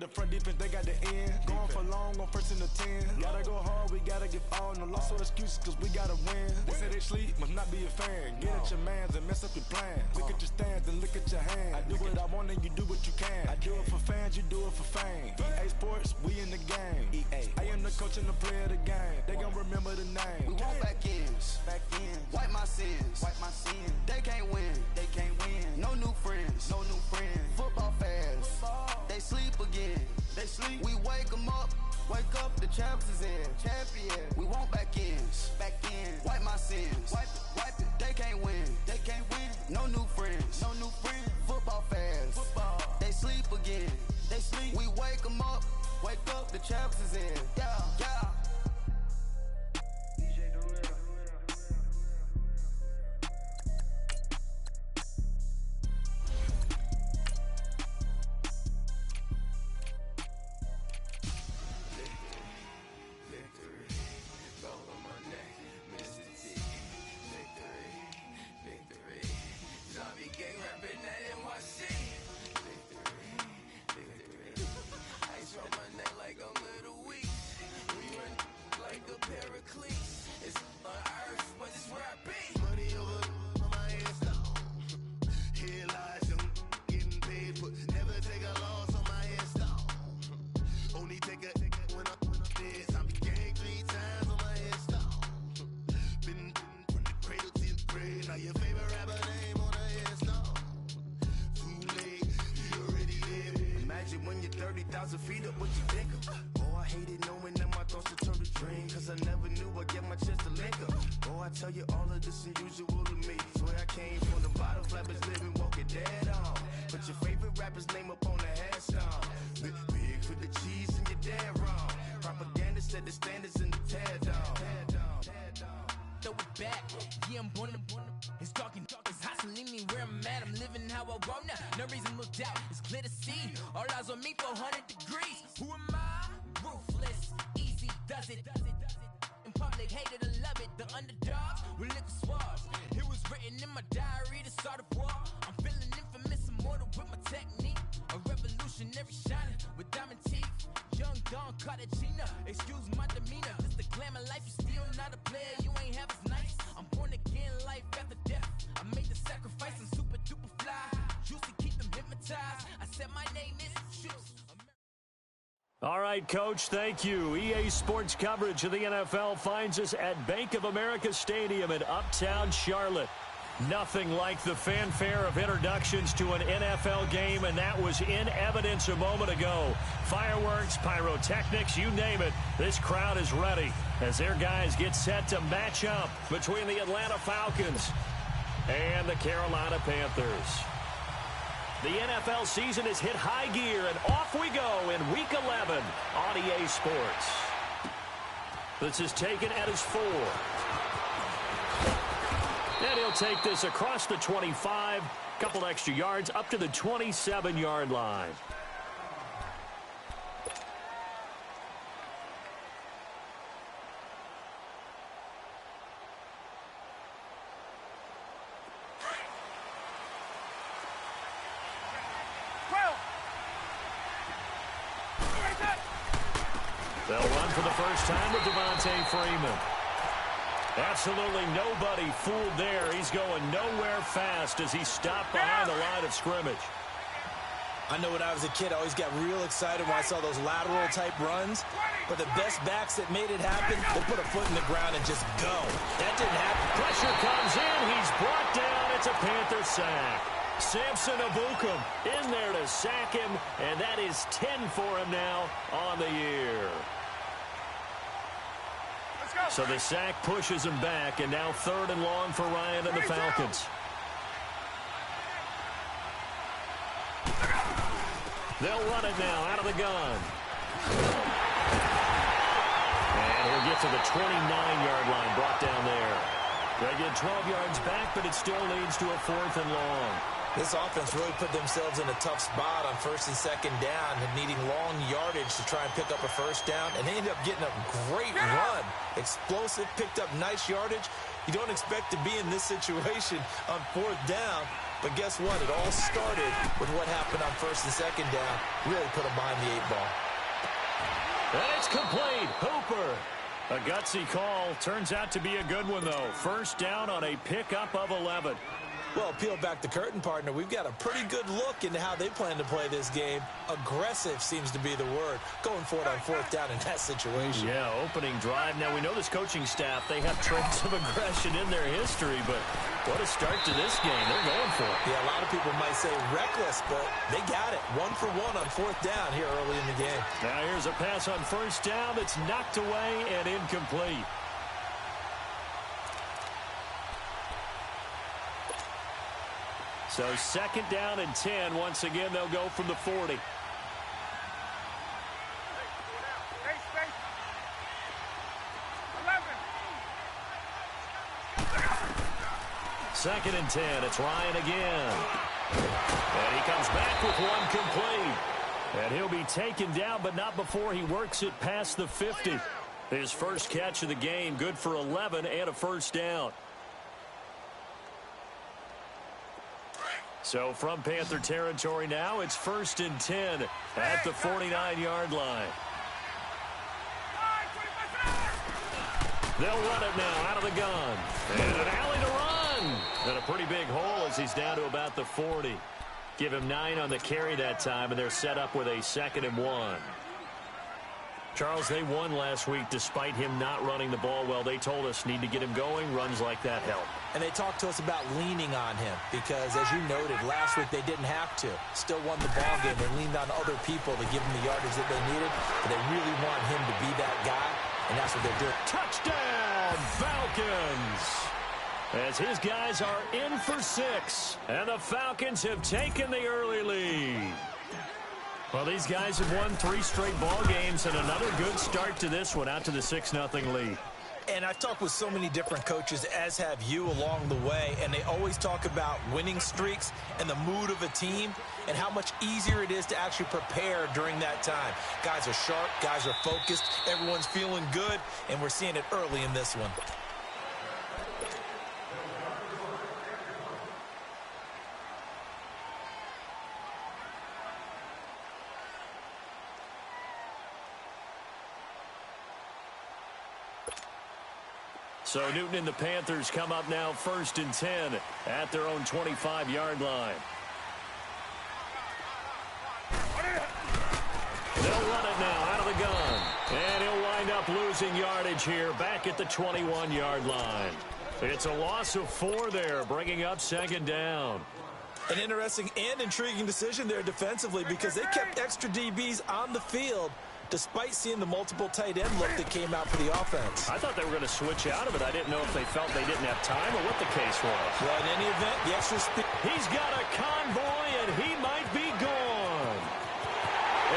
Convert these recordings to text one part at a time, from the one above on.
the front defense, they got the end. Going for long on 1st and 10. Gotta go hard, we gotta get all. No loss or excuses, cause we gotta win. They say they sleep, must not be a fan. Get at your mans and mess up your plans. Look at your stands and look at your hands. I do what I want and you do what you can. I do it for fans, you do it for fame. EA Sports, we in the game. I am the coach and the player of the game. They gon' remember the name. We want back ends, wipe my sins, They can't win, No new friends, Football fans, they sleep again. We wake them up, the champs is in. Champion, we want back ends, wipe my sins, wipe it. They can't win, No new friends, Football fans, they sleep again. We wake them up, the champs is in. Yeah. When you're 30,000 feet up, what you think of? Oh, I hated knowing that my thoughts would turn to dream, cause I never knew I'd get my chance to link up. Oh, I tell you all of this unusual to me. Swear I came from the bottom, flappers living, walking dead on. Put your favorite rapper's name up on the headstone. Big for the cheese and you're dead wrong. Propaganda set the standards in the tear down. Throw it back, yeah, I'm born to it's talking, it's hustling me where I'm at. I'm living how I want now. No reason to look out, it's clear to see. All eyes on me for 100 degrees. Who am I? Ruthless, easy, does it. In public, hated to love it. The underdogs with liquor swabs. It was written in my diary to start a war. I'm feeling infamous, immortal with my technique. A revolutionary shining with diamond teeth. Young Don Cartagena, excuse my demeanor. This the glamour life, you still not a player, you ain't half as nice. I'm born again, life after death. I made the sacrifice, I'm super duper fly. Used to keep them hypnotized. I said my name is Juice. All right, Coach, thank you. EA Sports coverage of the NFL finds us at Bank of America Stadium in Uptown Charlotte. Nothing like the fanfare of introductions to an NFL game, and that was in evidence a moment ago. Fireworks, pyrotechnics, you name it. This crowd is ready as their guys get set to match up between the Atlanta Falcons and the Carolina Panthers. The NFL season has hit high gear, and off we go in Week 11 on EA Sports. This is taken at his 4. And he'll take this across the 25, couple extra yards, up to the 27-yard line. They'll run for the first time with Devontae Freeman. Absolutely nobody fooled there. He's going nowhere fast as he stopped behind the line of scrimmage. I know when I was a kid, I always got real excited when I saw those lateral-type runs. But the best backs that made it happen, they put a foot in the ground and just go. That didn't happen. Pressure comes in. He's brought down. It's a Panther sack. Samson Abukum in there to sack him, and that is 10 for him now on the year. So the sack pushes him back, and now 3rd and long for Ryan and the Falcons. They'll run it now out of the gun. And he'll get to the 29-yard line, brought down there. They get 12 yards back, but it still leads to a 4th and long. This offense really put themselves in a tough spot on 1st and 2nd down, needing long yardage to try and pick up a first down, and they ended up getting a great run. Explosive, picked up nice yardage. You don't expect to be in this situation on 4th down, But guess what? It all started with what happened on first and second down. Really put them behind the 8 ball. And it's complete. Hooper. A gutsy call. Turns out to be a good one, though. First down on a pickup of 11. Well, peel back the curtain, partner. We've got a pretty good look into how they plan to play this game. Aggressive seems to be the word. Going for it on fourth down in that situation. Yeah, opening drive. Now, we know this coaching staff, they have traits of aggression in their history, but what a start to this game. They're going for it. Yeah, a lot of people might say reckless, but they got it. 1 for 1 on fourth down here early in the game. Now, here's a pass on first down that's knocked away and incomplete. So second down and 10. Once again, they'll go from the 40. Second and 10. It's Ryan again. And he comes back with one complete. And he'll be taken down, but not before he works it past the 50. His first catch of the game, good for 11 and a first down. So from Panther territory now, it's first and 10 at the 49-yard line. They'll run it now out of the gun. And an alley to run. And a pretty big hole as he's down to about the 40. Give him 9 on the carry that time, and they're set up with a 2nd and 1. Charles, they won last week despite him not running the ball well. They told us need to get him going. Runs like that help. And they talked to us about leaning on him because, as you noted, last week they didn't have to. Still won the ball game. They leaned on other people to give them the yardage that they needed. But they really want him to be that guy, and that's what they're doing. Touchdown, Falcons! As his guys are in for 6, and the Falcons have taken the early lead. Well, these guys have won 3 straight ball games, and another good start to this one, out to the 6-0 lead. And I've talked with so many different coaches, as have you, along the way, and they always talk about winning streaks and the mood of a team and how much easier it is to actually prepare during that time. Guys are sharp, guys are focused, everyone's feeling good, and we're seeing it early in this one. So Newton and the Panthers come up now first and 10 at their own 25-yard line. They'll run it now out of the gun. And he'll wind up losing yardage here back at the 21-yard line. It's a loss of 4 there, bringing up 2nd down. An interesting and intriguing decision there defensively because they kept extra DBs on the field despite seeing the multiple tight end look that came out for the offense. I thought they were going to switch out of it. I didn't know if they felt they didn't have time or what the case was. Well, in any event, the extra speed. He's got a convoy, and he might be gone.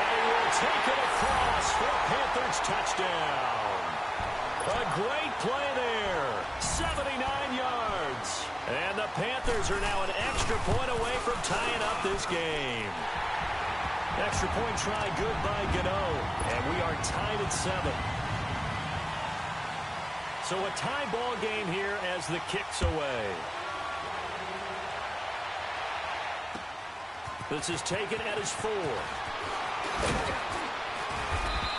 And he will take it across for a Panthers touchdown. A great play there. 79 yards. And the Panthers are now an extra point away from tying up this game. Extra point try good by Gano. And we are tied at 7. So a tie ball game here as the kick's away. This is taken at his 4.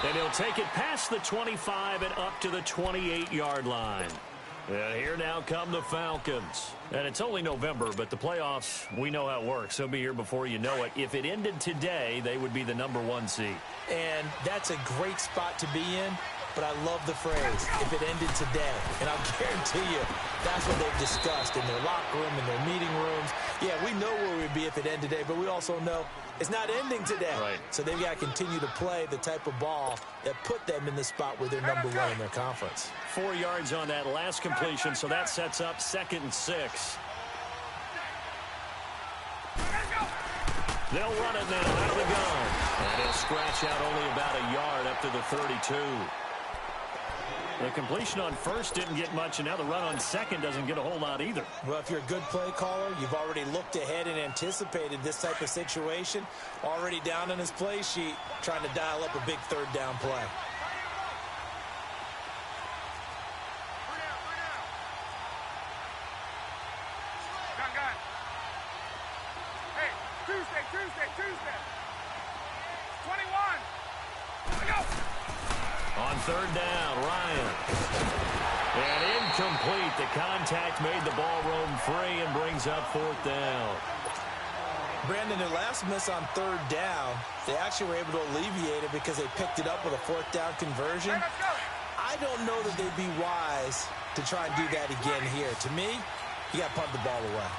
And he'll take it past the 25 and up to the 28-yard line. And here now come the Falcons. And it's only November, but the playoffs, we know how it works. They'll be here before you know it. If it ended today, they would be the #1 seed. And that's a great spot to be in, but I love the phrase, if it ended today. And I'll guarantee you, that's what they've discussed in their locker room, in their meeting rooms. Yeah, we know where we'd be if it ended today, but we also know it's not ending today. Right. So they've got to continue to play the type of ball that put them in the spot where they're #1 in their conference. 4 yards on that last completion, so that sets up 2nd and 6. They'll run it now out of the gun. And he'll scratch out only about a yard up to the 32. The completion on first didn't get much, and now the run on second doesn't get a whole lot either. Well, if you're a good play caller, you've already looked ahead and anticipated this type of situation. Already down on his play sheet, trying to dial up a big 3rd down play. third down, Ryan. And incomplete. The contact made the ball roam free and brings up fourth down. Brandon, their last miss on third down, they actually were able to alleviate it because they picked it up with a fourth down conversion. I don't know that they'd be wise to try and do that again here. To me, you got to punt the ball away.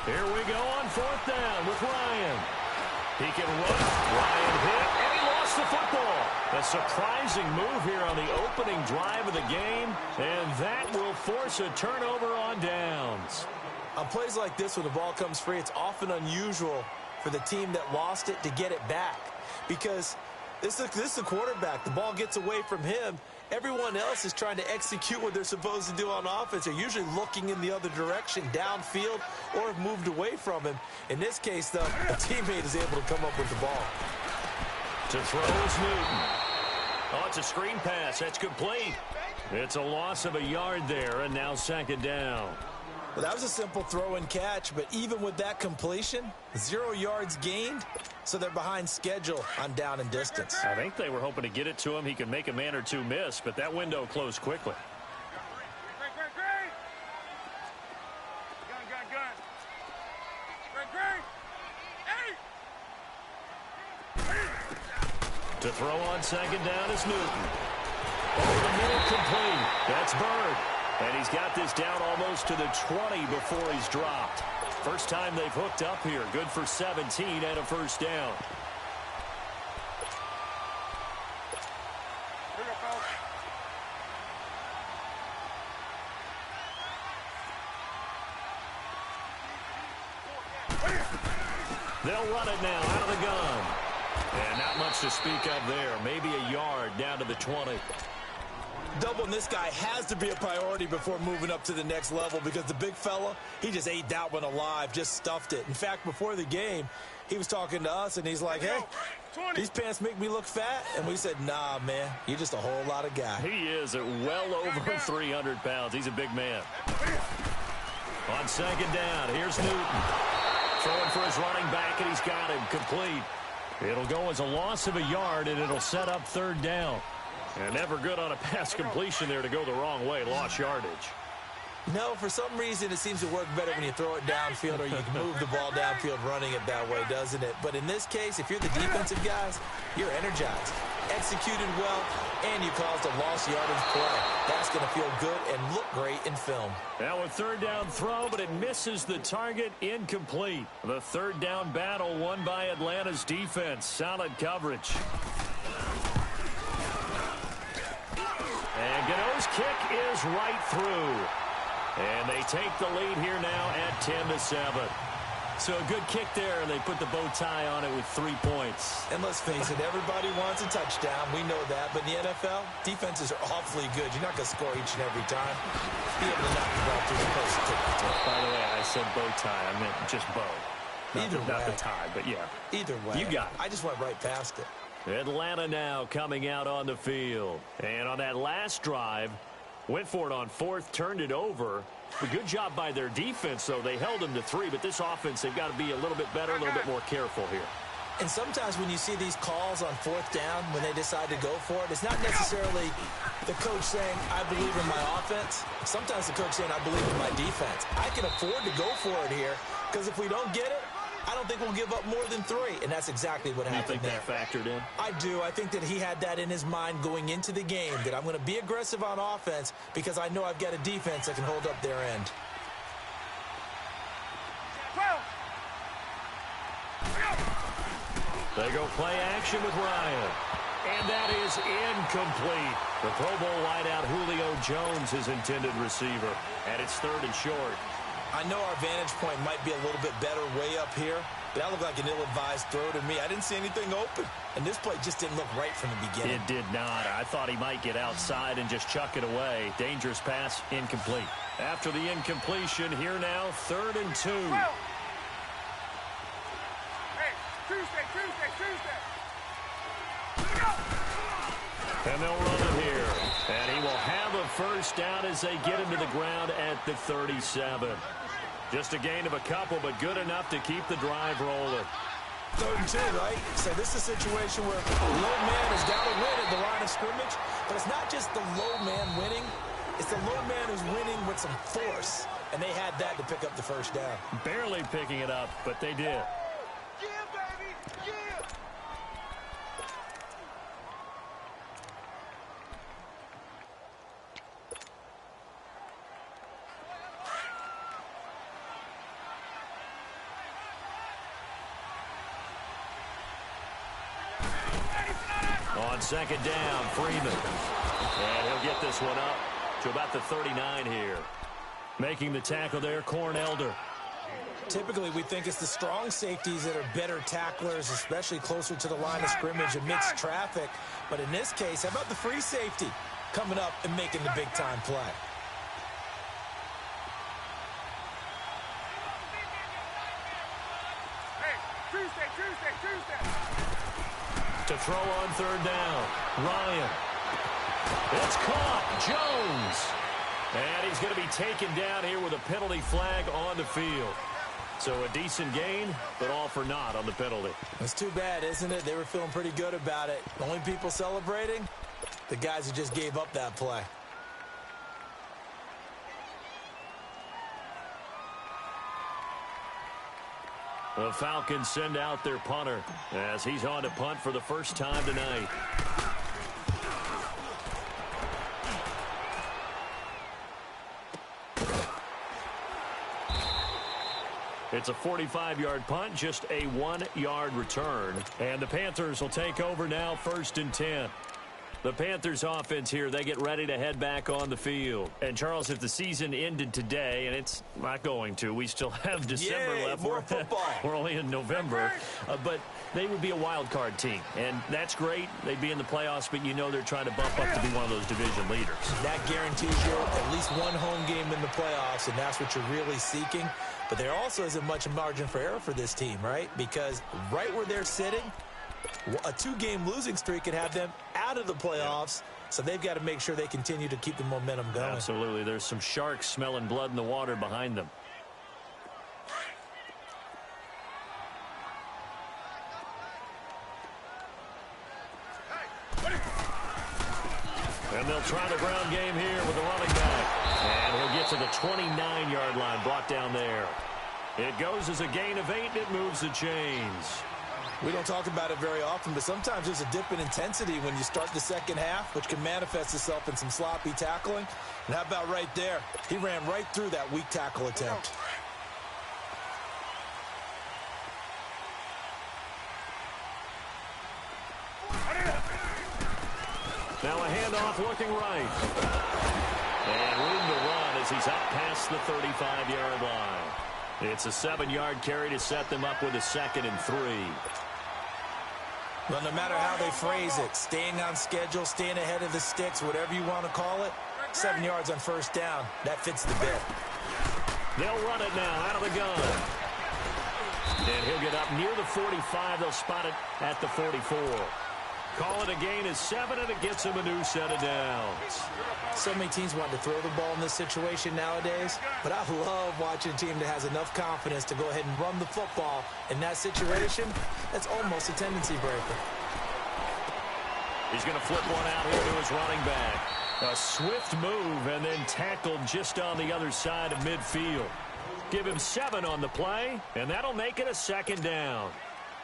Here we go on fourth down with Ryan. He can run. Ryan hit, and he lost the football. A surprising move here on the opening drive of the game, and that will force a turnover on downs. On plays like this, when the ball comes free, it's often unusual for the team that lost it to get it back, because this is the quarterback. The ball gets away from him. Everyone else is trying to execute what they're supposed to do on offense. They're usually looking in the other direction, downfield, or have moved away from him. In this case, though, a teammate is able to come up with the ball. To throw is Newton. Oh, it's a screen pass. That's complete. It's a loss of a yard there, and now second down. Well, that was a simple throw and catch, but even with that completion, 0 yards gained, so they're behind schedule on down and distance. I think they were hoping to get it to him. He could make a man or two miss, but that window closed quickly. To throw on second down is Newton. Over the middle, complete. That's Bird. And he's got this down almost to the 20 before he's dropped. First time they've hooked up here. Good for 17 and a first down. They'll run it now out of the gun. And not much to speak of there. Maybe a yard down to the 20. Doubling this guy has to be a priority before moving up to the next level, because the big fella, he just ate that one alive, just stuffed it. In fact, before the game, he was talking to us, and he's like, hey, these pants make me look fat. And we said, nah, man, you're just a whole lot of guy. He is at well over 300 pounds. He's a big man. On second down, here's Newton. Throwing for his running back, and he's got him complete. It'll go as a loss of a yard, and it'll set up third down. And never good on a pass completion there to go the wrong way. Lost yardage. No, for some reason it seems to work better when you throw it downfield, or you can move the ball downfield running it that way, doesn't it? But in this case, if you're the defensive guys, you're energized, executed well, and you caused a lost yardage play. That's going to feel good and look great in film. Now a third down throw, but it misses the target. Incomplete. The third down battle won by Atlanta's defense. Solid coverage. And Gano's kick is right through. And they take the lead here now at 10-7. So a good kick there, and they put the bow tie on it with 3 points. And let's face it, everybody wants a touchdown. We know that. But in the NFL, defenses are awfully good. You're not going to score each and every time. Be able to knock the ball through the post and take the toe. By the way, I said bow tie. I meant just bow. Not the tie, but yeah. Either way. You got it. I just went right past it. Atlanta now coming out on the field. And on that last drive, went for it on fourth, turned it over. A good job by their defense, though. They held them to 3, but this offense, they've got to be a little bit better, a little bit more careful here. And sometimes when you see these calls on fourth down, when they decide to go for it, it's not necessarily the coach saying, I believe in my offense. Sometimes the coach saying, I believe in my defense. I can afford to go for it here, because if we don't get it, I don't think we'll give up more than 3, and that's exactly what happened there. You think that factored in? I do. I think that he had that in his mind going into the game, that I'm going to be aggressive on offense because I know I've got a defense that can hold up their end. They go play action with Ryan. And that is incomplete. The Pro Bowl wideout Julio Jones, his intended receiver. And it's third and short. I know our vantage point might be a little bit better way up here, but that looked like an ill-advised throw to me. I didn't see anything open, and this play just didn't look right from the beginning. It did not. I thought he might get outside and just chuck it away. Dangerous pass, incomplete. After the incompletion, here now, 3rd and 2. Hey, Tuesday. And they'll run it here. And he will have a first down as they get him to the ground at the 37. Just a gain of a couple, but good enough to keep the drive rolling. 3rd and 2, right? So this is a situation where the low man has got to win at the line of scrimmage, but it's not just the low man winning. It's the low man who's winning with some force, and they had that to pick up the first down. Barely picking it up, but they did. Yeah, baby! Yeah! On 2nd down, Freeman. And he'll get this one up to about the 39 here. Making the tackle there, Corn Elder. Typically, we think it's the strong safeties that are better tacklers, especially closer to the line of scrimmage amidst traffic. But in this case, how about the free safety coming up and making the big-time play? Hey, Tuesday! To throw on 3rd down, Ryan. It's caught, Jones. And he's going to be taken down here with a penalty flag on the field. So a decent gain, but all for naught on the penalty. It's too bad, isn't it? They were feeling pretty good about it. The only people celebrating, the guys who just gave up that play. The Falcons send out their punter as he's on to punt for the first time tonight. It's a 45-yard punt, just a 1-yard return. And the Panthers will take over now, 1st and 10. The Panthers offense here, they get ready to head back on the field. And, Charles, if the season ended today, and it's not going to, we still have December left. More football. We're only in November. But they would be a wild card team. And that's great. They'd be in the playoffs, but you know they're trying to bump up to be one of those division leaders. That guarantees you at least one home game in the playoffs, and that's what you're really seeking. But there also isn't much margin for error for this team, right? Because right where they're sitting, a 2-game losing streak could have them out of the playoffs, so they've got to make sure they continue to keep the momentum going. Absolutely. There's some sharks smelling blood in the water behind them. And they'll try the ground game here with the running back. And he'll get to the 29-yard line, brought down there. It goes as a gain of 8, and it moves the chains. We don't talk about it very often, but sometimes there's a dip in intensity when you start the second half, which can manifest itself in some sloppy tackling. And how about right there? He ran right through that weak tackle attempt. Now a handoff looking right. And room to run as he's up past the 35-yard line. It's a 7-yard carry to set them up with a 2nd and 3. Well, no matter how they phrase it, staying on schedule, staying ahead of the sticks, whatever you want to call it, 7 yards on 1st down, that fits the bill. They'll run it now out of the gun. And he'll get up near the 45. They'll spot it at the 44. Call it a gain of 7, and it gets him a new set of downs. So many teams want to throw the ball in this situation nowadays, but I love watching a team that has enough confidence to go ahead and run the football. In that situation, that's almost a tendency breaker. He's going to flip one out here to his running back. A swift move and then tackled just on the other side of midfield. Give him 7 on the play, and that'll make it a 2nd down.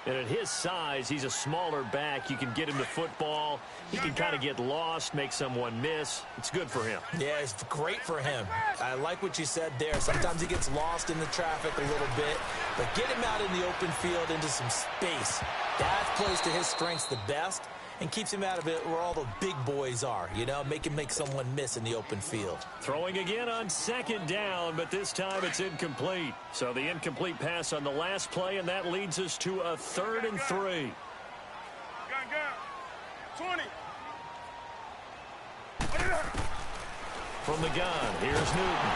And at his size, he's a smaller back. You can get him the football. He can kind of get lost, make someone miss. It's good for him. Yeah, it's great for him. I like what you said there. Sometimes he gets lost in the traffic a little bit, but get him out in the open field into some space. That plays to his strengths the best and keeps him out of it where all the big boys are, you know, make him make someone miss in the open field. Throwing again on 2nd down, but this time it's incomplete. So the incomplete pass on the last play, and that leads us to a 3rd and 3. Gun. 20. From the gun, here's Newton.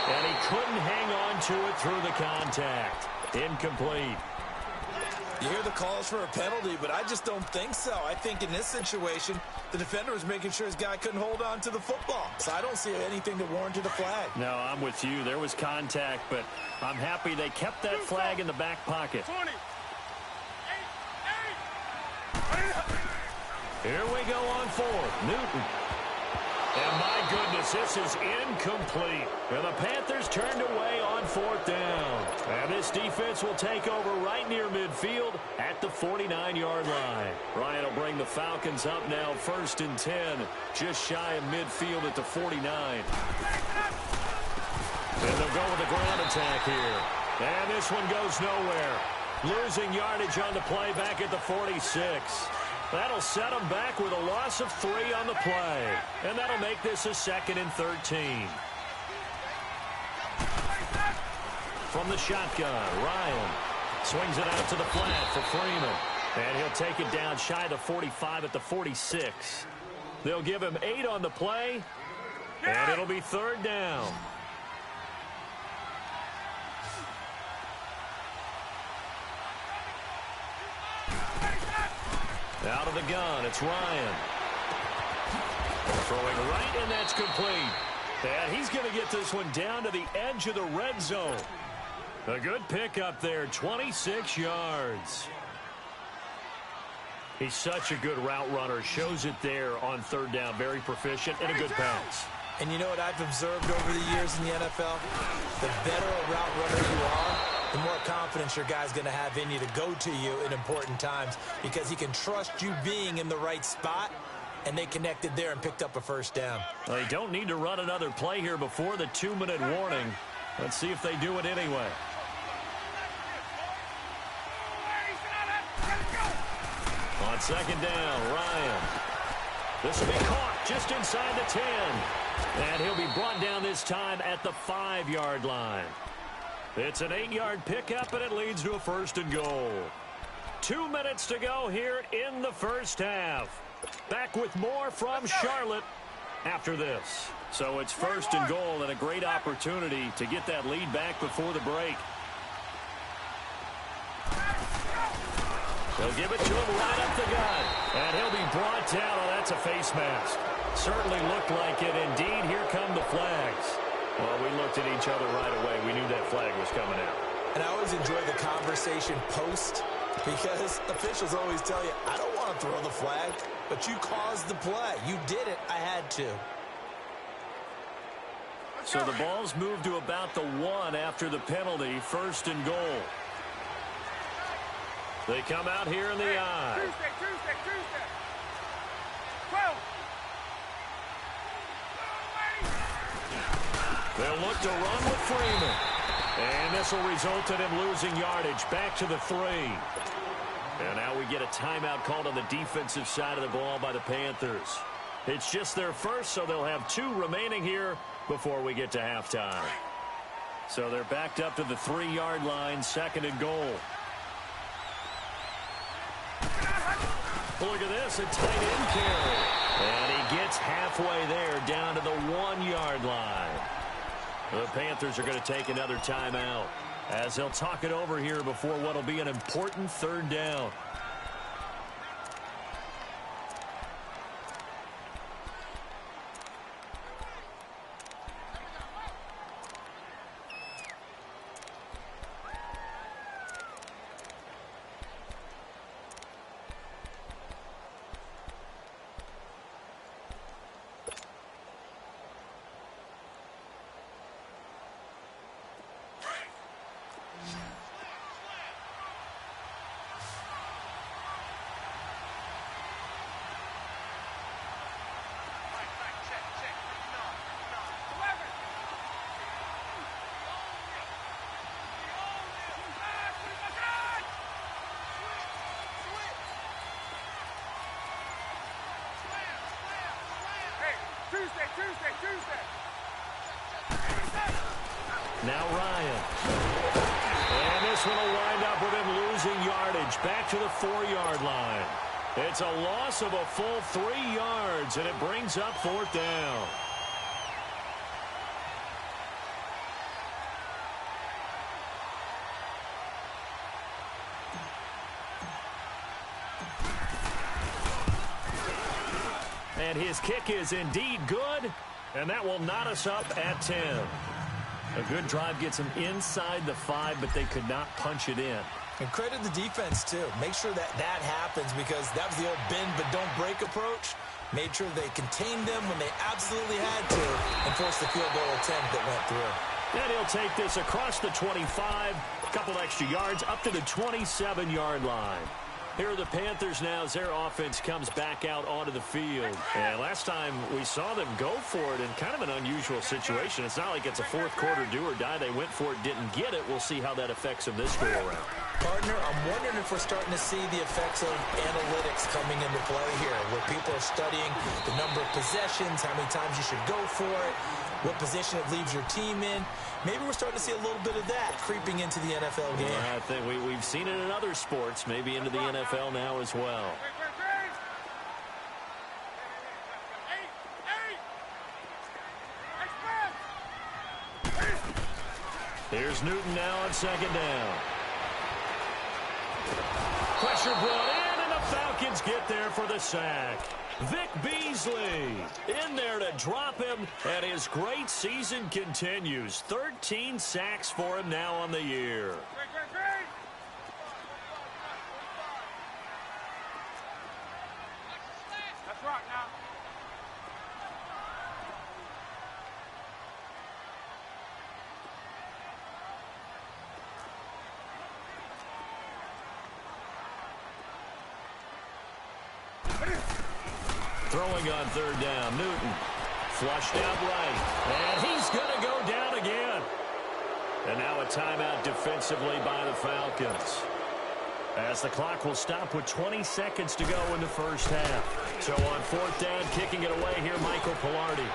And he couldn't hang on to it through the contact. Incomplete. You hear the calls for a penalty, but I just don't think so. I think in this situation, the defender was making sure his guy couldn't hold on to the football. So I don't see anything that warranted a flag. No, I'm with you. There was contact, but I'm happy they kept that flag in the back pocket. 20. Here we go on fourth. Newton. And my goodness, this is incomplete. And the Panthers turned away on fourth down. And this defense will take over right near midfield at the 49-yard line. Ryan will bring the Falcons up now 1st and 10, just shy of midfield at the 49. And they'll go with a ground attack here. And this one goes nowhere. Losing yardage on the play back at the 46. That'll set them back with a loss of 3 on the play. And that'll make this a 2nd and 13. From the shotgun, Ryan swings it out to the flat for Freeman. And he'll take it down shy of the 45 at the 46. They'll give him 8 on the play. And it'll be 3rd down. Out of the gun, it's Ryan. Throwing right, and that's complete. And he's going to get this one down to the edge of the red zone. A good pickup there, 26 yards. He's such a good route runner. Shows it there on 3rd down. Very proficient and a good pass. And you know what I've observed over the years in the NFL? The better a route runner you are, the more confidence your guy's going to have in you to go to you in important times because he can trust you being in the right spot, and they connected there and picked up a 1st down. Well, they don't need to run another play here before the 2-minute warning. Let's see if they do it anyway. On 2nd down, Ryan. This will be caught just inside the 10. And he'll be brought down this time at the 5-yard line. It's an 8-yard pickup, and it leads to a 1st and goal. 2 minutes to go here in the first half. Back with more from Charlotte after this. So it's 1st and goal and a great opportunity to get that lead back before the break. They'll give it to him right up the gut. And he'll be brought down. Oh, that's a face mask. Certainly looked like it. Indeed, here come the flags. Well, we looked at each other right away. We knew that flag was coming out. And I always enjoy the conversation post because officials always tell you, I don't want to throw the flag, but you caused the play. You did it. I had to. So the ball's moved to about the 1 after the penalty. 1st and goal. They come out here in the eye. Tuesday. 12. They'll look to run with Freeman. And this will result in him losing yardage back to the 3. And now we get a timeout called on the defensive side of the ball by the Panthers. It's just their first, so they'll have 2 remaining here before we get to halftime. So they're backed up to the 3-yard line, 2nd and goal. Look at this, a tight end carry. And he gets halfway there down to the 1-yard line. The Panthers are going to take another timeout as they'll talk it over here before what will be an important 3rd down. Tuesday. Now Ryan. And this one will wind up with him losing yardage back to the 4-yard line. It's a loss of a full 3 yards, and it brings up 4th down. And his kick is indeed good, and that will knot us up at 10. A good drive gets them inside the 5, but they could not punch it in. And credit the defense, too. Make sure that that happens because that was the old bend but don't break approach. Made sure they contained them when they absolutely had to and forced the field goal attempt that went through. And he'll take this across the 25, a couple extra yards, up to the 27-yard line. Here are the Panthers now as their offense comes back out onto the field. And last time we saw them go for it in kind of an unusual situation. It's not like it's a fourth quarter do or die. They went for it, didn't get it. We'll see how that affects them this go-around. Partner, I'm wondering if we're starting to see the effects of analytics coming into play here, where people are studying the number of possessions, how many times you should go for it, what position it leaves your team in. Maybe we're starting to see a little bit of that creeping into the NFL game. I think we've seen it in other sports, maybe into the NFL now as well. Here's Newton now on second down. Pressure brought in, and the Falcons get there for the sack. Vic Beasley in there to drop him, and his great season continues. 13 sacks for him now on the year. That's right now. Throwing on third down, Newton. Flushed out right, and he's going to go down again. And now a timeout defensively by the Falcons, as the clock will stop with 20 seconds to go in the first half. So on fourth down, kicking it away here, Michael Pilardi.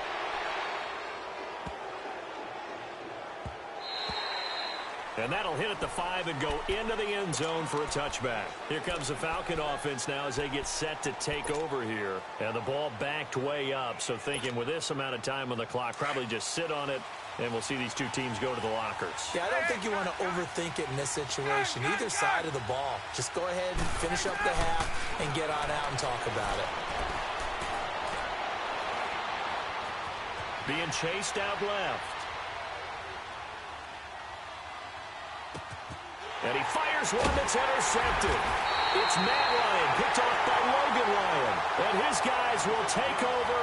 And that'll hit at the 5 and go into the end zone for a touchback. Here comes the Falcon offense now as they get set to take over here. And the ball backed way up, so thinking with this amount of time on the clock, probably just sit on it, and we'll see these two teams go to the lockers. Yeah, I don't think you want to overthink it in this situation. Either side of the ball. Just go ahead and finish up the half and get on out and talk about it. Being chased out left. And he fires one that's intercepted. It's Matt Ryan, picked off by Logan Ryan. And his guys will take over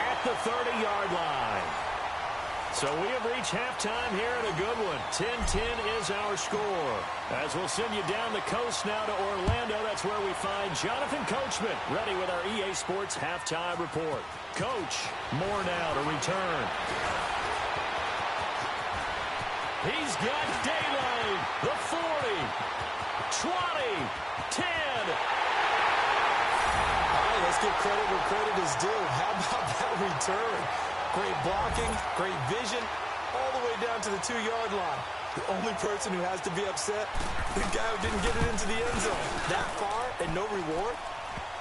at the 30-yard line. So we have reached halftime here in a good one. 10-10 is our score. As we'll send you down the coast now to Orlando, that's where we find Jonathan Coachman, ready with our EA Sports halftime report. Coach, more now to return. He's got daylight, the 40, 20, 10. All right, let's give credit where credit is due. How about that return? Great blocking, great vision, all the way down to the 2-yard line. The only person who has to be upset, the guy who didn't get it into the end zone. That far and no reward.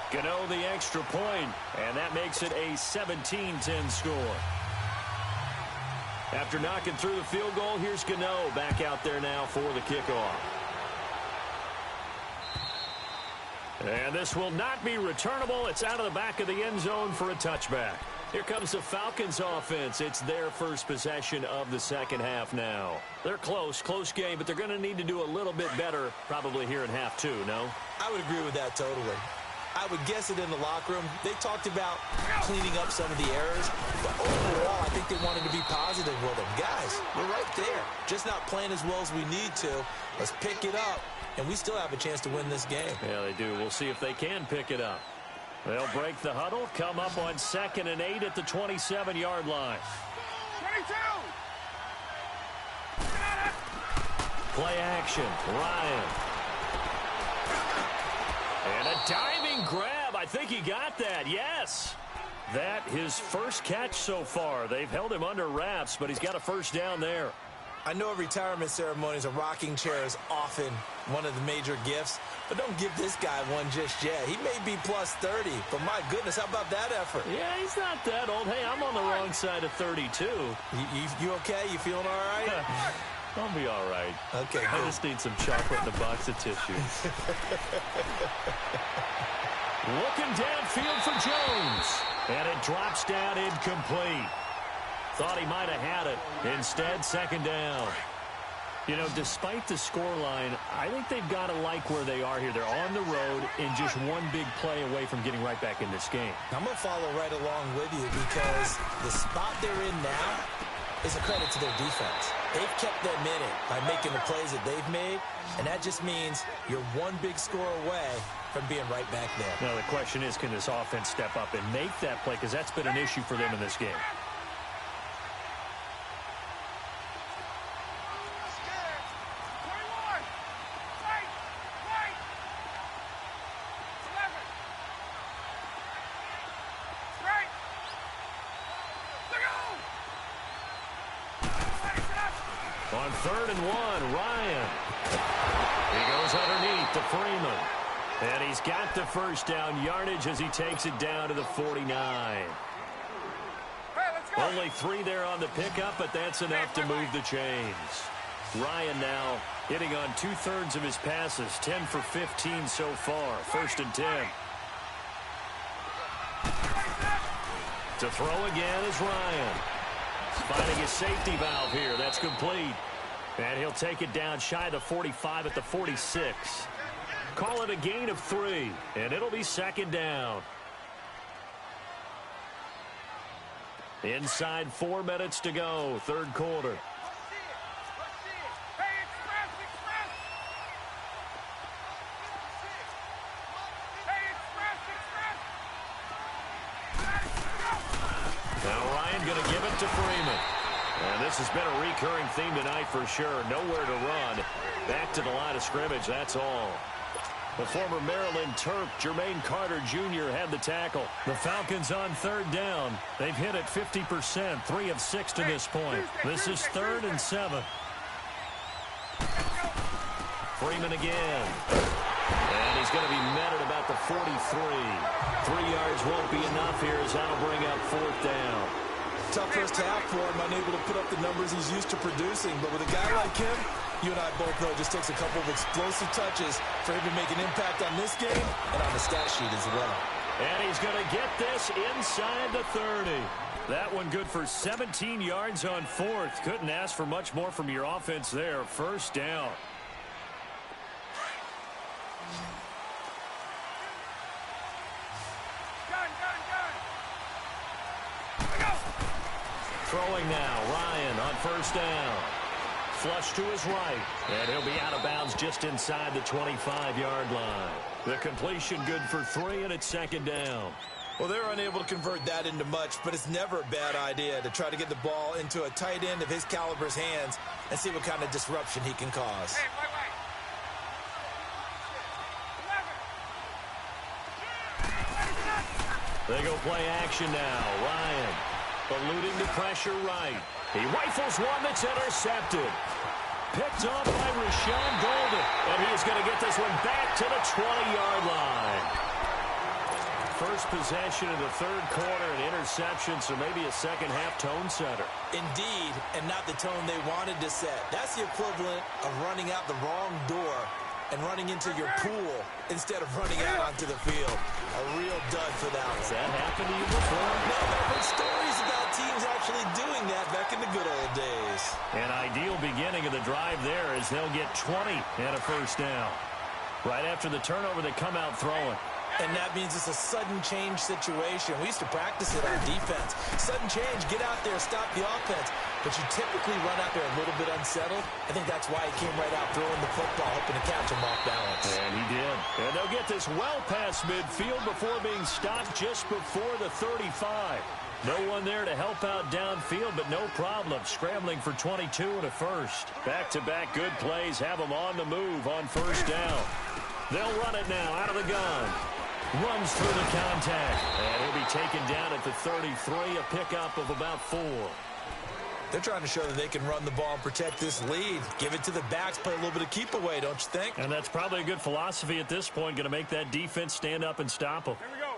Gano the extra point, and that makes it a 17-10 score. After knocking through the field goal, here's Gano back out there now for the kickoff. And this will not be returnable. It's out of the back of the end zone for a touchback. Here comes the Falcons offense. It's their first possession of the second half now. They're close game, but they're going to need to do a little bit better probably here in half two, no? I would agree with that totally. I would guess it in the locker room. They talked about cleaning up some of the errors, but overall, I think they wanted to be positive with them. Guys, we're right there. Just not playing as well as we need to. Let's pick it up, and we still have a chance to win this game. Yeah, they do. We'll see if they can pick it up. They'll break the huddle, come up on 2nd and 8 at the 27-yard line. 22! Play action, Ryan. And a diving grab. I think he got that, yes. That his first catch so far. They've held him under wraps, but he's got a first down there. I know at retirement ceremonies, a rocking chair is often one of the major gifts, but don't give this guy one just yet. He may be plus 30, but my goodness, how about that effort? Yeah, he's not that old. Hey, I'm on the wrong side of 32. You okay? You feeling all right? I'll be all right. Okay, I good. just need some chocolate and a box of tissues. Looking downfield for Jones. And it drops down incomplete. Thought he might have had it. Instead, second down. You know, despite the scoreline, I think they've got to like where they are here. They're on the road and just one big play away from getting right back in this game. I'm going to follow right along with you because the spot they're in now is a credit to their defense. They've kept them in it by making the plays that they've made, and that just means you're one big score away from being right back there. Now, the question is, can this offense step up and make that play? Because that's been an issue for them in this game. On 3rd and 1, Ryan. He goes underneath to Freeman. And he's got the first down yardage as he takes it down to the 49. Hey, let's go. Only 3 there on the pickup, but that's enough to move the chains. Ryan now hitting on 2/3 of his passes, 10 for 15 so far. 1st and 10. To throw again is Ryan. Finding his safety valve here. That's complete. And he'll take it down shy of the 45 at the 46. Call it a gain of 3, and it'll be 2nd down. Inside 4 minutes to go, 3rd quarter. Now Ryan going to give it to Freeman. And this has been a recurring theme tonight for sure. Nowhere to run. Back to the line of scrimmage, that's all. The former Maryland Terp, Jermaine Carter Jr. had the tackle. The Falcons on 3rd down. They've hit it 50%, 3 of 6 to this point. This is 3rd and 7. Freeman again. And he's going to be met at about the 43. 3 yards won't be enough here as that'll bring up 4th down. Tough first half for him, unable to put up the numbers he's used to producing. But with a guy like him, you and I both know it just takes a couple of explosive touches for him to make an impact on this game and on the stat sheet as well. And he's going to get this inside the 30. That one good for 17 yards on 4th. Couldn't ask for much more from your offense there. 1st down. Throwing now, Ryan on 1st down. Flush to his right, and he'll be out of bounds just inside the 25-yard line. The completion good for 3, and it's 2nd down. Well, they're unable to convert that into much, but it's never a bad idea to try to get the ball into a tight end of his caliber's hands and see what kind of disruption he can cause. Hey, wait. They go play action now. Ryan eluding the pressure right. He rifles one that's intercepted. Picked off by Rashawn Golden. And he's going to get this one back to the 20-yard line. First possession of the 3rd quarter, an interception, so maybe a second-half tone setter. Indeed, and not the tone they wanted to set. That's the equivalent of running out the wrong door and running into your pool instead of running out onto the field. A real dud for that one. Has that happened to you before? No, I've heard stories about teams actually doing that back in the good old days. An ideal beginning of the drive there as they'll get 20 and a 1st down. Right after the turnover, they come out throwing. And that means it's a sudden change situation. We used to practice it on defense. Sudden change, get out there, stop the offense. But you typically run out there a little bit unsettled. I think that's why he came right out throwing the football, hoping to catch him off balance. And he did. And they'll get this well past midfield before being stopped just before the 35. No one there to help out downfield, but no problem. Scrambling for 22 and a 1st. Back-to-back good plays have them on the move on 1st down. They'll run it now out of the gun. Runs through the contact. And he'll be taken down at the 33, a pickup of about 4. They're trying to show that they can run the ball and protect this lead. Give it to the backs, play a little bit of keep away, don't you think? And that's probably a good philosophy at this point. Going to make that defense stand up and stop them. Here we go.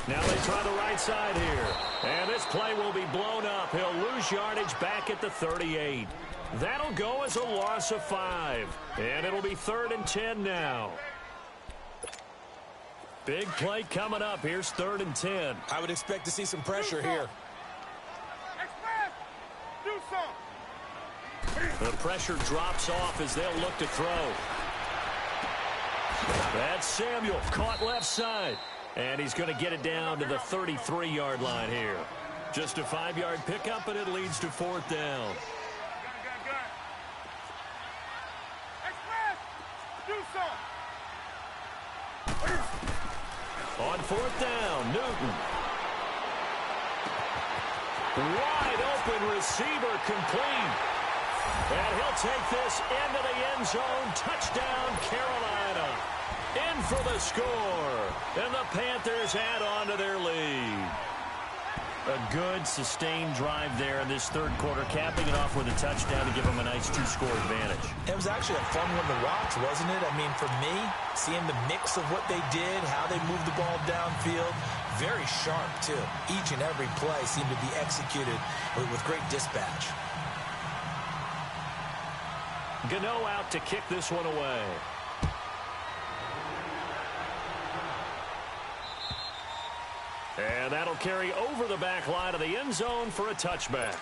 Now they try the right side here. And this play will be blown up. He'll lose yardage back at the 38. That'll go as a loss of 5. And it'll be 3rd and 10 now. Big play coming up. Here's 3rd and 10. I would expect to see some pressure here. Express! Do some! The pressure drops off as they'll look to throw. That's Samuel, caught left side. And he's going to get it down to the 33-yard line here. Just a 5-yard pickup, and it leads to 4th down. Express! Do some! On 4th down, Newton. Wide open receiver complete. And he'll take this into the end zone. Touchdown, Carolina. In for the score. And the Panthers add on to their lead. A good, sustained drive there in this 3rd quarter, capping it off with a touchdown to give them a nice 2-score advantage. It was actually a fun one to watch, wasn't it? I mean, for me, seeing the mix of what they did, how they moved the ball downfield, very sharp, too. Each and every play seemed to be executed with great dispatch. Gano out to kick this one away. And that'll carry over the back line of the end zone for a touchback.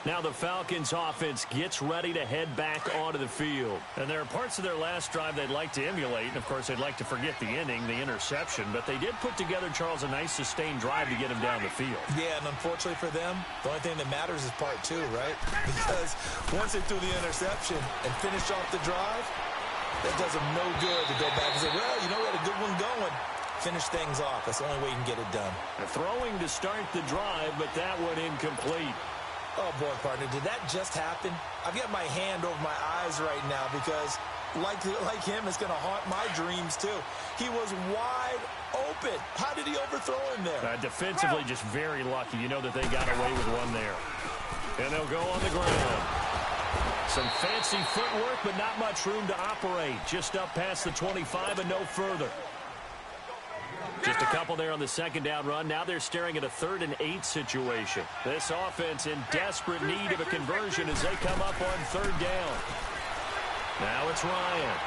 Now the Falcons offense gets ready to head back onto the field. And there are parts of their last drive they'd like to emulate. And, of course, they'd like to forget the inning, the interception. But they did put together, Charles, a nice sustained drive to get him down the field. Yeah, and unfortunately for them, the only thing that matters is part 2, right? Because once they threw the interception and finished off the drive, that does them no good to go back and say, well, you know, we had a good one going. Finish things off. That's the only way you can get it done. Throwing to start the drive, but that one incomplete. Oh, boy, partner, did that just happen? I've got my hand over my eyes right now because, like him, it's going to haunt my dreams, too. He was wide open. How did he overthrow him there? Defensively, just very lucky. You know that they got away with one there. And they'll go on the ground. Some fancy footwork, but not much room to operate. Just up past the 25 and no further. Just a couple there on the 2nd down run. Now they're staring at a 3rd and 8 situation. This offense in desperate need of a conversion as they come up on 3rd down. Now it's Ryan.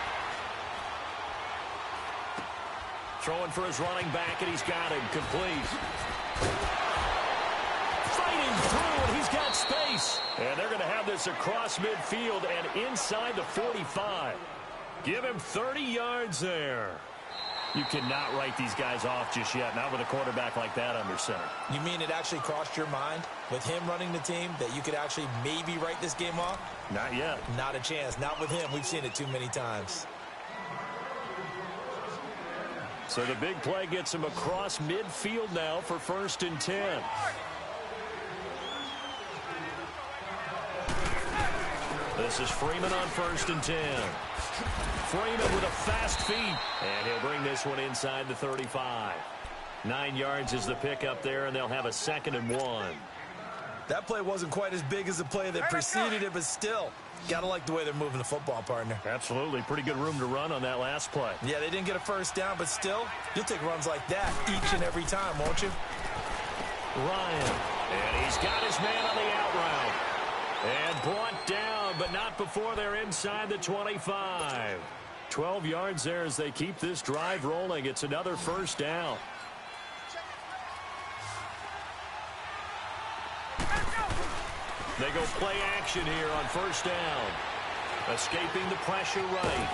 Throwing for his running back, and he's got him complete. Fighting through, and he's got space. And they're going to have this across midfield and inside the 45. Give him 30 yards there. You cannot write these guys off just yet, not with a quarterback like that under center. You mean it actually crossed your mind with him running the team that you could actually maybe write this game off? Not yet. Not a chance. Not with him. We've seen it too many times. So the big play gets him across midfield now for 1st and 10. This is Freeman on 1st and 10. Freeman with a fast feet, and he'll bring this one inside the 35. 9 yards is the pickup there, and they'll have a 2nd and 1. That play wasn't quite as big as the play that preceded it, but still, got to like the way they're moving the football, partner. Absolutely. Pretty good room to run on that last play. Yeah, they didn't get a 1st down, but still, you'll take runs like that each and every time, won't you? Ryan, and he's got his man on the out route. And brought down, but not before they're inside the 25. 12 yards there as they keep this drive rolling. It's another 1st down. They go play action here on 1st down. Escaping the pressure right.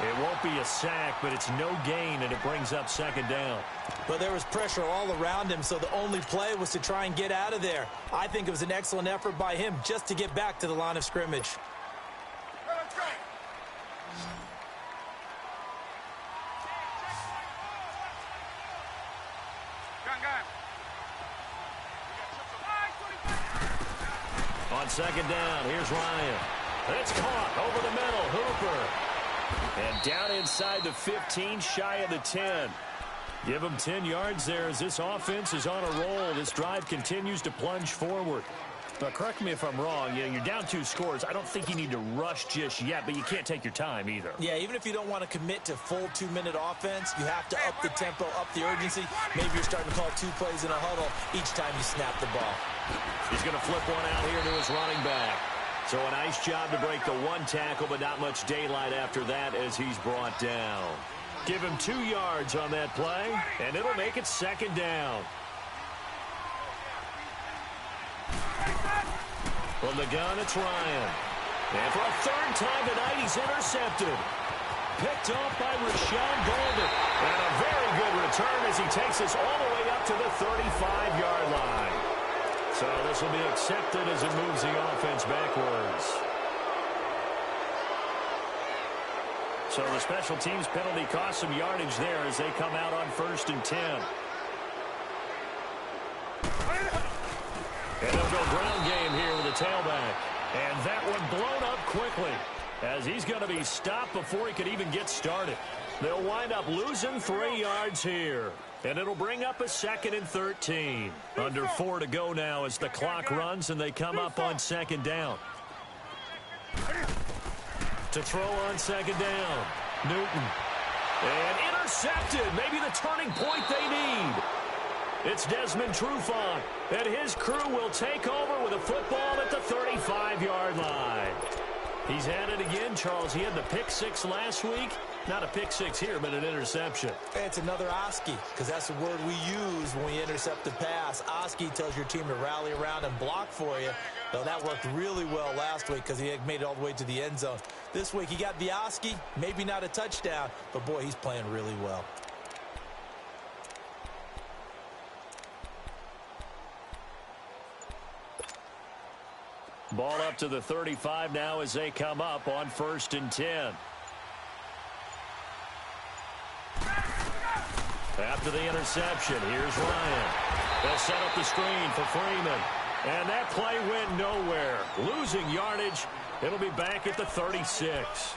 It won't be a sack, but it's no gain, and it brings up 2nd down. But there was pressure all around him, so the only play was to try and get out of there. I think it was an excellent effort by him just to get back to the line of scrimmage. On 2nd down, here's Ryan. It's caught over the middle. Hooper. And down inside the 15, shy of the 10. Give them 10 yards there as this offense is on a roll. This drive continues to plunge forward. But correct me if I'm wrong. You're down 2 scores. I don't think you need to rush just yet, but you can't take your time either. Yeah, even if you don't want to commit to full 2-minute offense, you have to up the tempo, up the urgency. Maybe you're starting to call 2 plays in a huddle each time you snap the ball. He's going to flip one out here to his running back. So a nice job to break the 1 tackle, but not much daylight after that as he's brought down. Give him 2 yards on that play, and it'll make it second down. From the gun, it's Ryan. And for a third time tonight, he's intercepted. Picked off by Rashawn Golden. And a very good return as he takes us all the way up to the 35-yard line. So this will be accepted as it moves the offense backwards. So the special teams penalty cost some yardage there as they come out on 1st and 10. And they'll go ground game here with a tailback. And that one blown up quickly as he's going to be stopped before he could even get started. They'll wind up losing 3 yards here. And it'll bring up a 2nd and 13. Under 4 to go now as the clock runs and they come up on 2nd down. To throw on 2nd down, Newton. And intercepted, maybe the turning point they need. It's Desmond Trufant, and his crew will take over with a football at the 35-yard line. He's had it again, Charles. He had the pick 6 last week. Not a pick 6 here, but an interception. It's another Oski, because that's the word we use when we intercept the pass. Oski tells your team to rally around and block for you. Well, that worked really well last week because he had made it all the way to the end zone. This week he got the Oski, maybe not a touchdown, but boy, he's playing really well. Ball up to the 35 now as they come up on 1st and 10. After the interception, here's Ryan. They'll set up the screen for Freeman. And that play went nowhere. Losing yardage. It'll be back at the 36.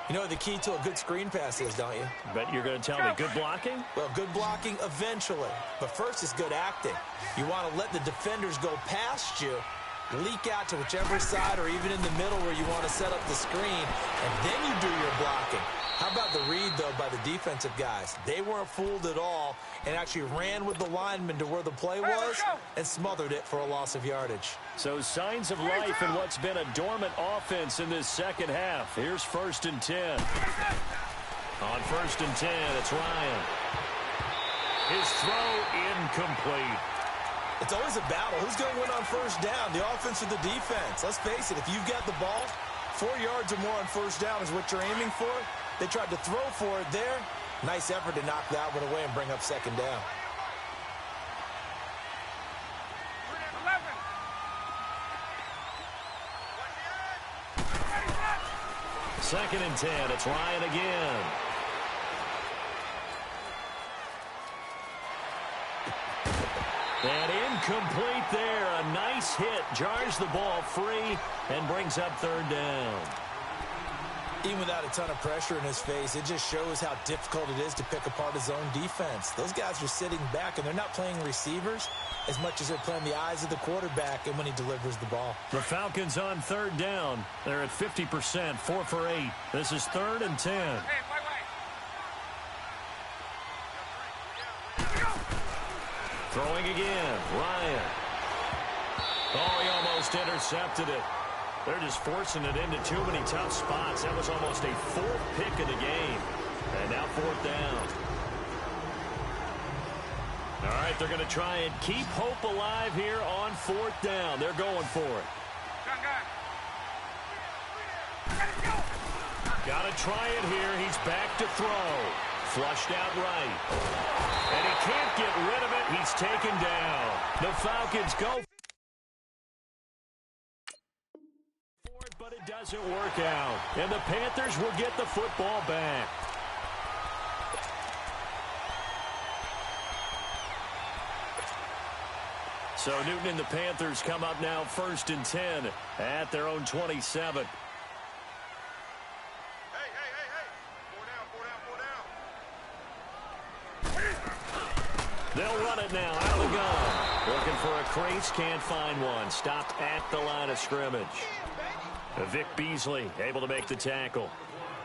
You know what the key to a good screen pass is, don't you? Bet you're going to tell me good blocking? Well, good blocking eventually. But first is good acting. You want to let the defenders go past you, leak out to whichever side or even in the middle where you want to set up the screen, and then you do your blocking. How about the read, though, by the defensive guys? They weren't fooled at all and actually ran with the lineman to where the play was and smothered it for a loss of yardage. So signs of life in what's been a dormant offense in this second half. Here's 1st and 10. On 1st and 10, it's Ryan. His throw incomplete. It's always a battle. Who's going to win on 1st down, the offense or the defense? Let's face it, if you've got the ball, 4 yards or more on 1st down is what you're aiming for. They tried to throw for it there. Nice effort to knock that one away and bring up 2nd down. 2nd and 10. It's Ryan again. And incomplete there. A nice hit. Jars the ball free and brings up 3rd down. Even without a ton of pressure in his face, it just shows how difficult it is to pick apart his own defense. Those guys are sitting back, and they're not playing receivers as much as they're playing the eyes of the quarterback and when he delivers the ball. The Falcons on 3rd down. They're at 50%, 4 for 8. This is 3rd and 10. Throwing again, Ryan. Oh, he almost intercepted it. They're just forcing it into too many tough spots. That was almost a 4th pick of the game. And now 4th down. All right, they're going to try and keep hope alive here on 4th down. They're going for it. Got to try it here. He's back to throw. Flushed out right. And he can't get rid of it. He's taken down. The Falcons go. But it doesn't work out. And the Panthers will get the football back. So Newton and the Panthers come up now 1st and 10 at their own 27. They'll run it now out of the gun. Looking for a crease, can't find one. Stopped at the line of scrimmage. Vic Beasley able to make the tackle.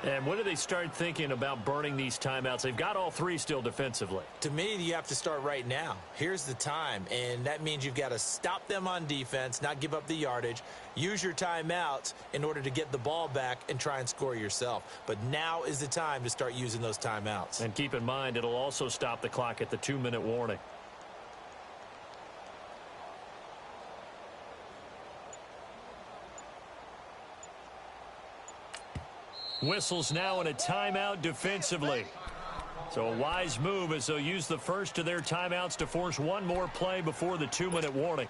And when do they start thinking about burning these timeouts? They've got all three still defensively. To me, you have to start right now. Here's the time, and that means you've got to stop them on defense, not give up the yardage, use your timeouts in order to get the ball back and try and score yourself. But now is the time to start using those timeouts. And keep in mind, it'll also stop the clock at the 2-minute warning. Whistles now in a timeout defensively. So a wise move as they'll use the first of their timeouts to force one more play before the 2-minute warning.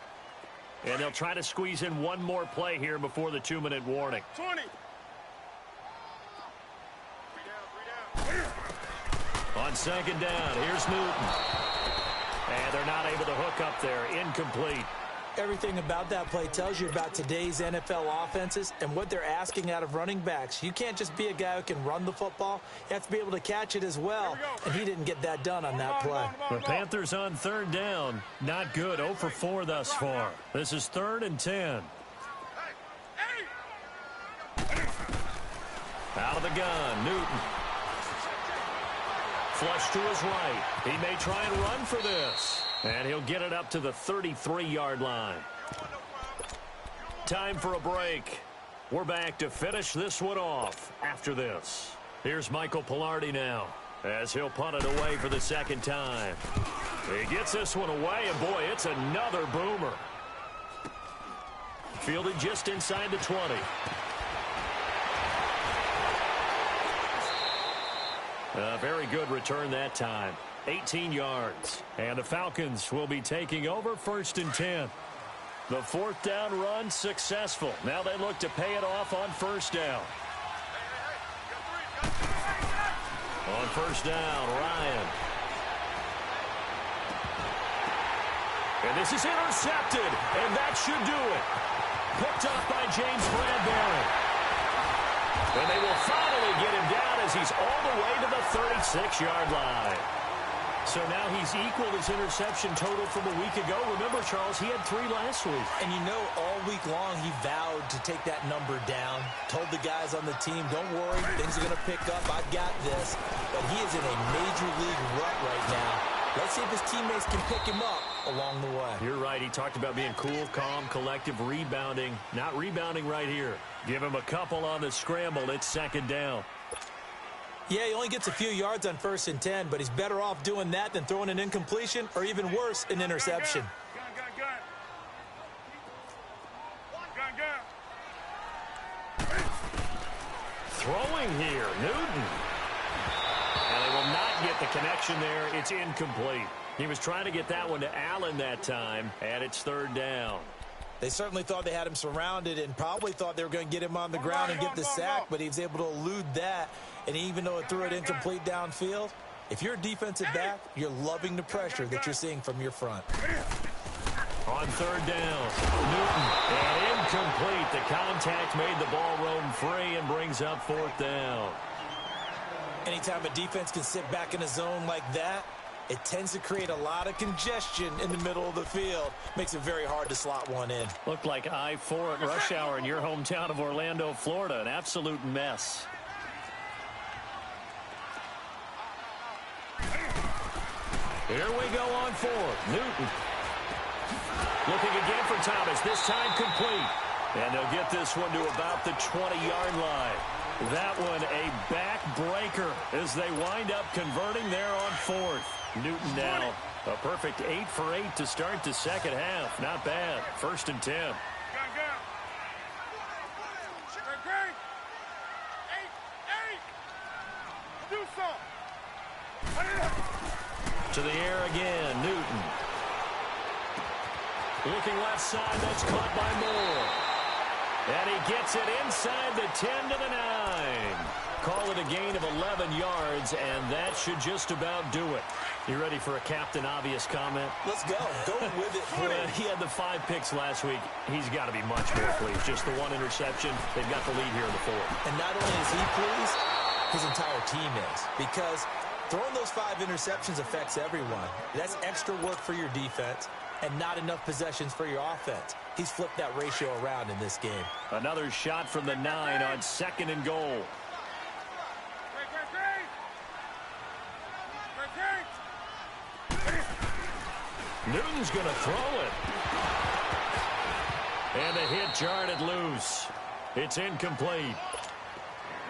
And they'll try to squeeze in one more play here before the 2-minute warning. 20. On second down, here's Newton. And they're not able to hook up there. Incomplete. Everything about that play tells you about today's NFL offenses and what they're asking out of running backs. You can't just be a guy who can run the football. You have to be able to catch it as well. And he didn't get that done on that play. The Panthers on third down. Not good. 0 for 4 thus far. This is 3rd and 10. Out of the gun, Newton. Flush to his right. He may try and run for this. And he'll get it up to the 33-yard line. Time for a break. We're back to finish this one off after this. Here's Michael Pilardi now as he'll punt it away for the second time. He gets this one away, and boy, it's another boomer. Fielded just inside the 20. A very good return that time. 18 yards. And the Falcons will be taking over 1st and 10. The 4th down run successful. Now they look to pay it off on 1st down. On 1st down, Ryan. And this is intercepted. And that should do it. Picked up by James Bradbury. And they will finally get him down as he's all the way to the 36-yard line. So now he's equaled his interception total from a week ago. Remember, Charles, he had 3 last week. And you know, all week long he vowed to take that number down. Told the guys on the team, don't worry, things are going to pick up. I've got this. But he is in a major league rut right now. Let's see if his teammates can pick him up along the way. You're right. He talked about being cool, calm, collective, rebounding. Not rebounding right here. Give him a couple on the scramble. It's 2nd down. Yeah, he only gets a few yards on 1st and 10, but he's better off doing that than throwing an incompletion or even worse, an interception. Throwing here, Newton. And they will not get the connection there. It's incomplete. He was trying to get that one to Allen that time, and it's 3rd down. They certainly thought they had him surrounded and probably thought they were going to get him on the ground and get the sack, but he was able to elude that. And even though it threw it incomplete downfield, if you're a defensive back, you're loving the pressure that you're seeing from your front. On 3rd down, Newton, and incomplete. The contact made the ball roam free and brings up 4th down. Anytime a defense can sit back in a zone like that, it tends to create a lot of congestion in the middle of the field. Makes it very hard to slot one in. Looked like I-4 at rush hour in your hometown of Orlando, Florida. An absolute mess. Here we go on 4th. Newton. Looking again for Thomas. This time complete. And they'll get this one to about the 20-yard line. That one a back-breaker as they wind up converting there on 4th. Newton now a perfect 8 for 8 to start the second half. Not bad. 1st and 10. To the air again, Newton. Looking left side, that's caught by Moore. And he gets it inside the 10 to the 9. Call it a gain of 11 yards, and that should just about do it. You ready for a Captain Obvious comment? Let's go. Go with it. He had the 5 picks last week. He's got to be much more pleased. Just the 1 interception. They've got the lead here in the 4th. And not only is he pleased, his entire team is. Because throwing those 5 interceptions affects everyone. That's extra work for your defense and not enough possessions for your offense. He's flipped that ratio around in this game. Another shot from the 9 on 2nd and goal. Newton's going to throw it. And the hit jarred it loose. It's incomplete.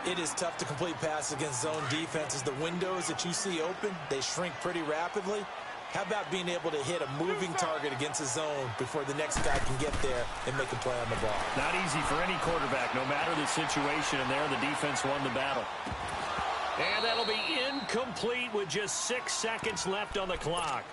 It is tough to complete passes against zone defenses. The windows that you see open, they shrink pretty rapidly. How about being able to hit a moving target against a zone before the next guy can get there and make a play on the ball? Not easy for any quarterback, no matter the situation. And there, the defense won the battle. And that'll be incomplete with just 6 seconds left on the clock.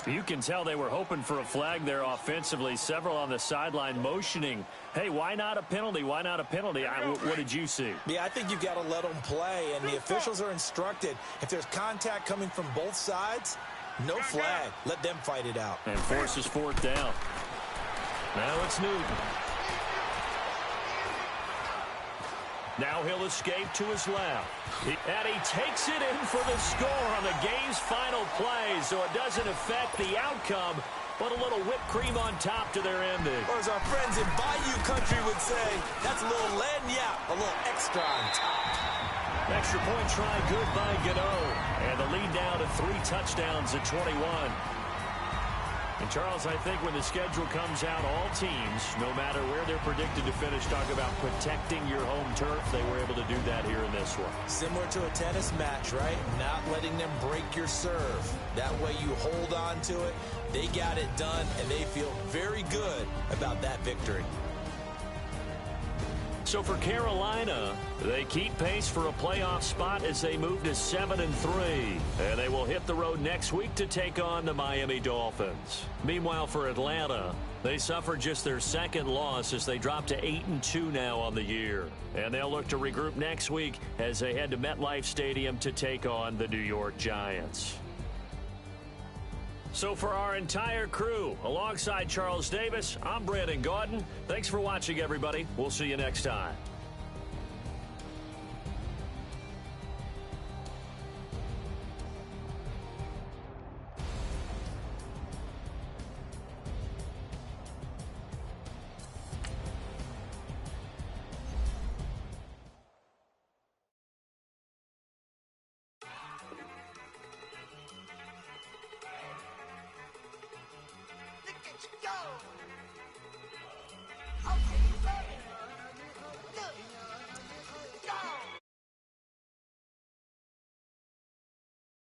You can tell they were hoping for a flag there offensively. Several on the sideline motioning, hey, why not a penalty? Why not a penalty? What did you see? Yeah, I think you've got to let them play, and the officials are instructed. If there's contact coming from both sides, no flag. Let them fight it out. And forces fourth down. Now it's Newton. Now he'll escape to his left. And he takes it in for the score on the game's final play, so it doesn't affect the outcome, but a little whipped cream on top to their ending. Or as our friends in Bayou Country would say, that's a little lagniappe, a little extra on top. Extra point try good by Gano. And the lead down to 3 touchdowns at 21. And, Charles, I think when the schedule comes out, all teams, no matter where they're predicted to finish, talk about protecting your home turf. They were able to do that here in this one. Similar to a tennis match, right? Not letting them break your serve. That way you hold on to it. They got it done, and they feel very good about that victory. So for Carolina, they keep pace for a playoff spot as they move to 7-3. And they will hit the road next week to take on the Miami Dolphins. Meanwhile, for Atlanta, they suffered just their second loss as they drop to 8-2 now on the year. And they'll look to regroup next week as they head to MetLife Stadium to take on the New York Giants. So for our entire crew, alongside Charles Davis, I'm Brandon Gaudin. Thanks for watching, everybody. We'll see you next time. Go! Okay,